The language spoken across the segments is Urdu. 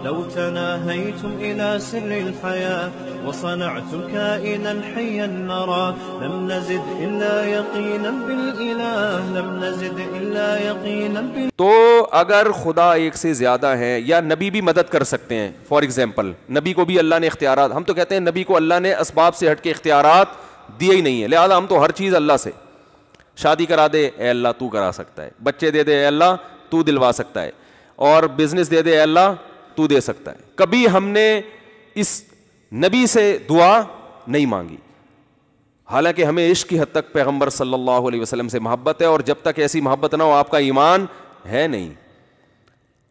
لو تناهيتم إلى سر الحياة وصنعتم كائنا حيا نرى لم نزد إلا يقينا بالإله لم نزد إلا يقينا بالإله. تو اگر خدا ایک سے زیادہ ہے یا نبی بھی مدد کر سکتے ہیں، فار ایگزامپل نبی کو بھی اللہ نے اختیارات، ہم تو کہتے ہیں نبی کو اللہ نے اسباب سے ہٹ کے اختیارات دیے ہی نہیں ہے، لہٰذا ہم تو ہر چیز اللہ سے، شادی کرا دے اے اللہ تو کرا سکتا ہے، بچے دے دے اے اللہ تو دلوا سکتا ہے، اور بزنس دے دے اے اللہ تو دے سکتا ہے. کبھی ہم نے اس نبی سے دعا نہیں مانگی، حالانکہ ہمیں عشق کی حد تک پیغمبر صلی اللہ علیہ وسلم سے محبت ہے، اور جب تک ایسی محبت نہ ہو آپ کا ایمان ہے نہیں.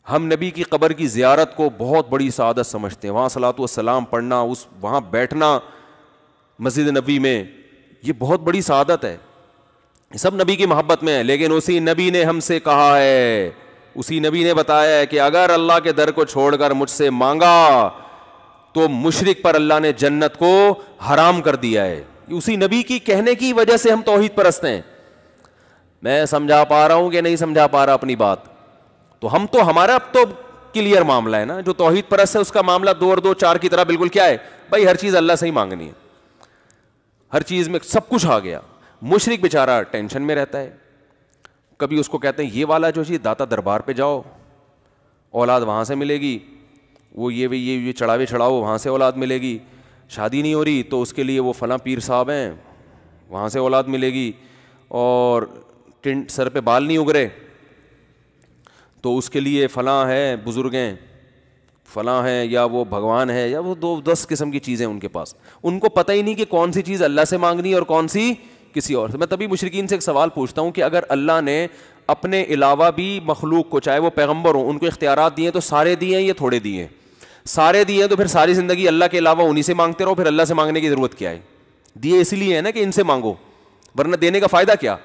ہم نبی کی قبر کی زیارت کو بہت بڑی سعادت سمجھتے ہیں، وہاں صلاۃ والسلام پڑھنا، وہاں بیٹھنا مسجد نبی میں، یہ بہت بڑی سعادت ہے. سب نبی کی محبت میں ہے، لیکن اسی نبی نے ہم سے کہا ہے، اسی نبی نے بتایا ہے کہ اگر اللہ کے در کو چھوڑ کر مجھ سے مانگا تو مشرک پر اللہ نے جنت کو حرام کر دیا ہے. اسی نبی کی کہنے کی وجہ سے ہم توحید پرست ہیں. میں سمجھا پا رہا ہوں کہ نہیں سمجھا پا رہا اپنی بات؟ تو ہم تو ہمارا اب تو کلیئر معاملہ ہے نا. جو توحید پرست ہے اس کا معاملہ 2 اور 2 4 کی طرح بالکل کیا ہے بھائی، ہر چیز اللہ سے ہی مانگنی ہے، ہر چیز میں سب کچھ آ گیا. مشرک بیچارہ ٹینشن میں رہتا ہے، کبھی اس کو کہتے ہیں یہ والا جو چیز داتا دربار پہ جاؤ اولاد وہاں سے ملے گی، وہ یہ چڑھاوے چڑھاؤ وہاں سے اولاد ملے گی، شادی نہیں ہو رہی تو اس کے لیے وہ فلاں پیر صاحب ہیں وہاں سے اولاد ملے گی، اور سر پہ بال نہیں اگرے تو اس کے لیے فلاں ہے بزرگ ہیں فلاں ہیں، یا وہ بھگوان ہے، یا وہ 10 قسم کی چیزیں ان کے پاس. ان کو پتہ ہی نہیں کہ کون سی چیز اللہ سے مانگنی ہے اور کون سی کسی اور سے. میں تبھی مشرکین سے ایک سوال پوچھتا ہوں کہ اگر اللہ نے اپنے علاوہ بھی مخلوق کو، چاہے وہ پیغمبر ہوں، ان کو اختیارات دیے تو سارے دیے ہیں یا تھوڑے دیے ہیں؟ سارے دیے ہیں تو پھر ساری زندگی اللہ کے علاوہ انہی سے مانگتے رہو، پھر اللہ سے مانگنے کی ضرورت کیا ہے؟ دیے اس لیے ہے نا کہ ان سے مانگو، ورنہ دینے کا فائدہ کیا؟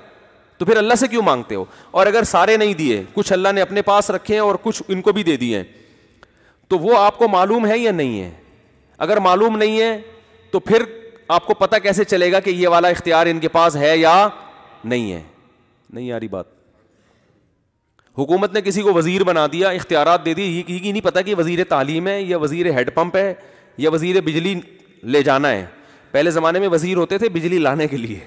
تو پھر اللہ سے کیوں مانگتے ہو؟ اور اگر سارے نہیں دیے، کچھ اللہ نے اپنے پاس رکھے ہیں اور کچھ ان کو بھی دے دیے ہیں، تو وہ آپ کو معلوم ہے یا نہیں ہے؟ اگر معلوم نہیں ہے تو پھر آپ کو پتہ کیسے چلے گا کہ یہ والا اختیار ان کے پاس ہے یا نہیں ہے؟ نہیں آ رہی بات؟ حکومت نے کسی کو وزیر بنا دیا، اختیارات دے دی، یہ نہیں پتا کہ وزیر تعلیم ہے یا وزیر ہیڈ پمپ ہے یا وزیر بجلی لے جانا ہے. پہلے زمانے میں وزیر ہوتے تھے بجلی لانے کے لیے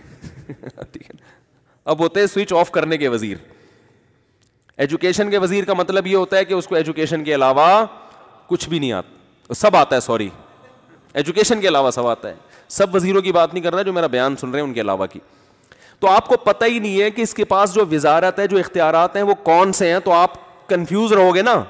اب ہوتے ہیں سوئچ آف کرنے کے وزیر. ایجوکیشن کے وزیر کا مطلب یہ ہوتا ہے کہ اس کو ایجوکیشن کے علاوہ کچھ بھی نہیں آتا، سب آتا ہے، سوری ایجوکیشن کے علاوہ سب آتا ہے. سب وزیروں کی بات نہیں کر رہا جو میرا بیان سن رہے ہیں ان کے علاوہ کی. تو آپ کو پتہ ہی نہیں ہے کہ اس کے پاس جو وزارت ہے، جو اختیارات ہیں وہ کون سے ہیں، تو آپ کنفیوز رہو گے نا.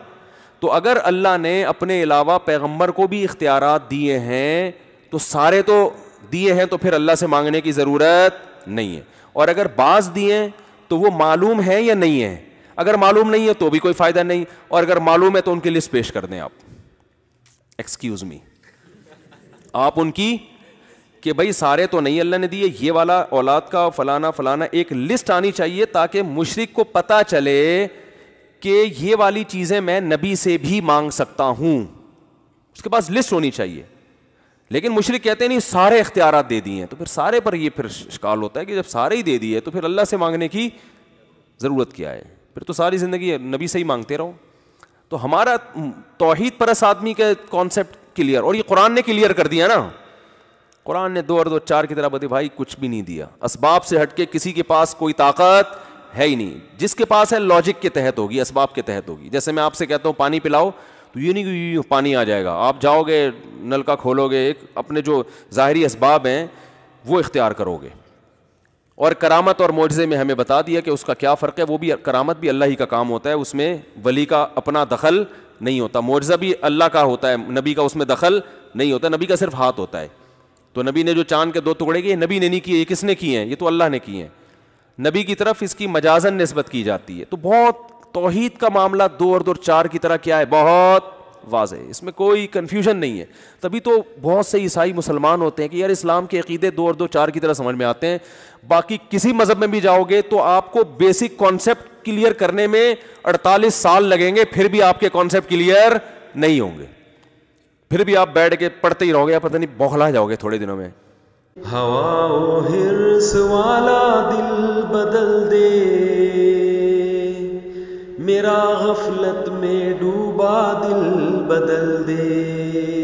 تو اگر اللہ نے اپنے علاوہ پیغمبر کو بھی اختیارات دیے ہیں تو سارے تو دیے ہیں، تو پھر اللہ سے مانگنے کی ضرورت نہیں ہے. اور اگر بعض دیے تو وہ معلوم ہے یا نہیں ہے؟ اگر معلوم نہیں ہے تو بھی کوئی فائدہ نہیں، اور اگر معلوم ہے تو ان کی لسٹ پیش کر دیں آپ، ایکسکیوز می، آپ ان کی کہ بھائی سارے تو نہیں اللہ نے دیے، یہ والا اولاد کا فلانا فلانا، ایک لسٹ آنی چاہیے تاکہ مشرک کو پتہ چلے کہ یہ والی چیزیں میں نبی سے بھی مانگ سکتا ہوں. اس کے پاس لسٹ ہونی چاہیے. لیکن مشرک کہتے نہیں سارے اختیارات دے دیے ہیں، تو پھر سارے پر یہ پھر اشکال ہوتا ہے کہ جب سارے ہی دے دیے تو پھر اللہ سے مانگنے کی ضرورت کیا ہے؟ پھر تو ساری زندگی نبی سے ہی مانگتے رہو. تو ہمارا توحید پرست آدمی کا کانسیپٹ کلیئر، اور یہ قرآن نے کلیئر کر دیا نا. قرآن نے 2 اور 2 4 کی طرح بتا بھائی کچھ بھی نہیں دیا. اسباب سے ہٹ کے کسی کے پاس کوئی طاقت ہے ہی نہیں. جس کے پاس ہے لاجک کے تحت ہوگی، اسباب کے تحت ہوگی. جیسے میں آپ سے کہتا ہوں پانی پلاؤ تو یہ نہیں کہ پانی آ جائے گا، آپ جاؤ گے نل کا کھولو گے، ایک اپنے جو ظاہری اسباب ہیں وہ اختیار کرو گے. اور کرامت اور معجزے میں ہمیں بتا دیا کہ اس کا کیا فرق ہے. وہ بھی کرامت بھی اللہ ہی کا کام ہوتا ہے، اس میں ولی کا اپنا دخل نہیں ہوتا. معجزہ بھی اللہ کا ہوتا ہے، نبی کا اس میں دخل نہیں ہوتا. نبی کا صرف ہاتھ ہوتا ہے. تو نبی نے جو چاند کے 2 ٹکڑے کیے، نبی نے نہیں کیے، یہ کس نے کیے ہیں؟ یہ تو اللہ نے کیے ہیں. نبی کی طرف اس کی مجازن نسبت کی جاتی ہے. تو بہت توحید کا معاملہ 2 اور 2 4 کی طرح کیا ہے، بہت واضح ہے، اس میں کوئی کنفیوژن نہیں ہے. تبھی تو بہت سے عیسائی مسلمان ہوتے ہیں کہ یار اسلام کے عقیدے 2 اور 2 4 کی طرح سمجھ میں آتے ہیں. باقی کسی مذہب میں بھی جاؤ گے تو آپ کو بیسک کانسیپٹ کلیئر کرنے میں 48 سال لگیں گے، پھر بھی آپ کے کانسیپٹ کلیئر نہیں ہوں گے. پھر بھی آپ بیٹھ کے پڑھتے ہی رہو گے، یا پتہ نہیں بوکھلا جاؤ گے تھوڑے دنوں میں. ہوا و حرص والا دل بدل دے میرا غفلت میں ڈوبا دل بدل دے.